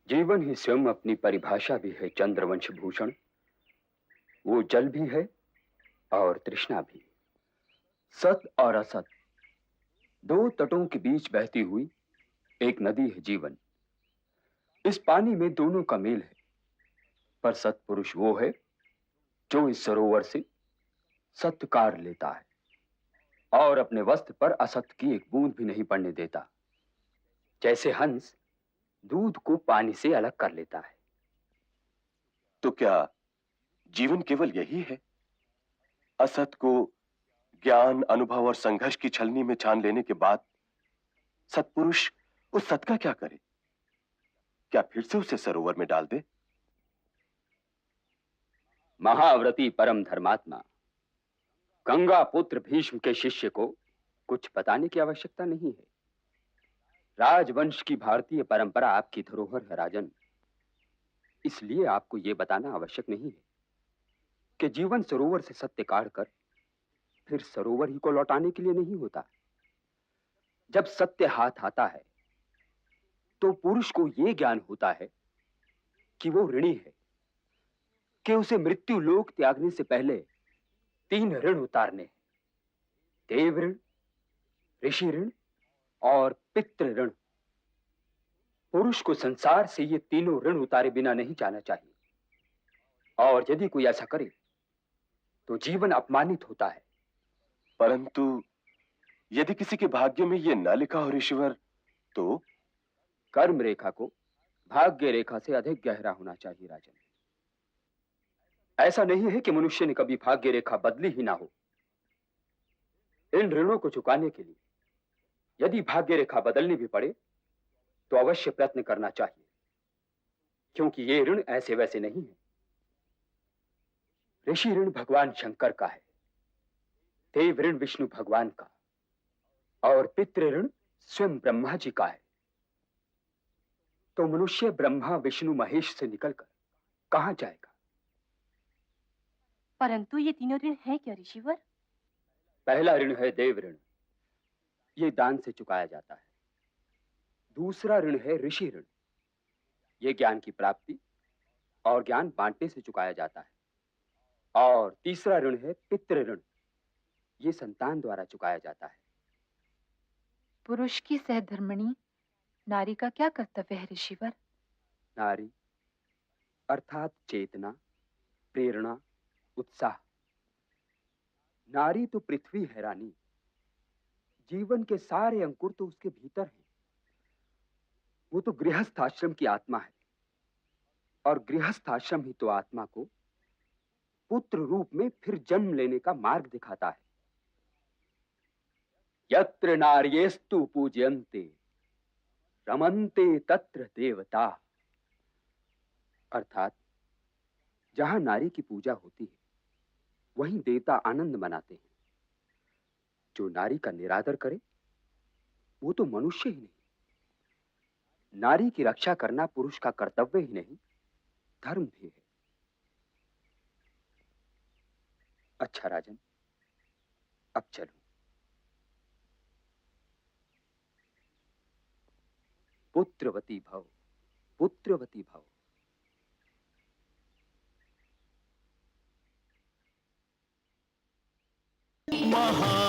जीवन ही स्वयं अपनी परिभाषा भी है चंद्रवंश भूषण। वो जल भी है और तृष्णा भी। सत और असत दो तटों के बीच बहती हुई एक नदी है जीवन। इस पानी में दोनों का मेल है, पर सत्पुरुष वो है जो इस सरोवर से सत्कार लेता है और अपने वस्त्र पर असत की एक बूंद भी नहीं पड़ने देता। जैसे हंस दूध को पानी से अलग कर लेता है। तो क्या जीवन केवल यही है? असत को ज्ञान, अनुभव और संघर्ष की छलनी में छान लेने के बाद सत्पुरुष उस सत का क्या करे? क्या फिर से उसे सरोवर में डाल दे? महाव्रती परम धर्मात्मा गंगा पुत्र भीष्म के शिष्य को कुछ बताने की आवश्यकता नहीं है। राजवंश की भारतीय परंपरा आपकी धरोहर है राजन। इसलिए आपको यह बताना आवश्यक नहीं है कि जीवन सरोवर से सत्य काढ़कर फिर सरोवर ही को लौटाने के लिए नहीं होता। जब सत्य हाथ आता है तो पुरुष को यह ज्ञान होता है कि वो ऋणी है, कि उसे मृत्यु लोक त्यागने से पहले 3 ऋण उतारने हैं। देव ऋण, ऋषि ऋण और पितृ ऋण। पुरुष को संसार से ये तीनों ऋण उतारे बिना नहीं जाना चाहिए, और यदि कोई ऐसा करे तो जीवन अपमानित होता है। परंतु यदि किसी के भाग्य में यह न लिखा हो ऋषिवर, तो कर्म रेखा को भाग्य रेखा से अधिक गहरा होना चाहिए राजन। ऐसा नहीं है कि मनुष्य ने कभी भाग्य रेखा बदली ही ना हो। इन ऋणों को चुकाने के लिए यदि भाग्य रेखा बदलनी भी पड़े तो अवश्य प्रयत्न करना चाहिए, क्योंकि ये ऋण ऐसे वैसे नहीं है। ऋषि ऋण भगवान शंकर का है, देव ऋण विष्णु भगवान का, और पितृ ऋण स्वयं ब्रह्मा जी का है। तो मनुष्य ब्रह्मा विष्णु महेश से निकलकर कहां जाएगा? परंतु ये तीनों ऋण है क्या ऋषिवर? पहला ऋण है देव ऋण, ये दान से चुकाया जाता है। दूसरा ऋण है ऋषि ऋण, ये ज्ञान की प्राप्ति और ज्ञान बांटने से चुकाया जाता है। और तीसरा ऋण है पितृ ऋण, ये संतान द्वारा चुकाया जाता है। पुरुष की सहधर्मिणी नारी का क्या कर्तव्य है ऋषिवर? नारी अर्थात चेतना, प्रेरणा, उत्साह। नारी तो पृथ्वी है रानी। जीवन के सारे अंकुर तो उसके भीतर हैं। वो तो गृहस्थ आश्रम की आत्मा है, और गृहस्थ आश्रम ही तो आत्मा को पुत्र रूप में फिर जन्म लेने का मार्ग दिखाता है। यत्र नार्येस्तु पूज्यन्ते रमन्ते तत्र देवता। अर्थात जहां नारी की पूजा होती है वहीं देवता आनंद मनाते हैं। जो नारी का निरादर करे वो तो मनुष्य ही नहीं। नारी की रक्षा करना पुरुष का कर्तव्य ही नहीं, धर्म भी है। अच्छा राजन, अब चलो। पुत्रवती भव, पुत्रवती भव। महा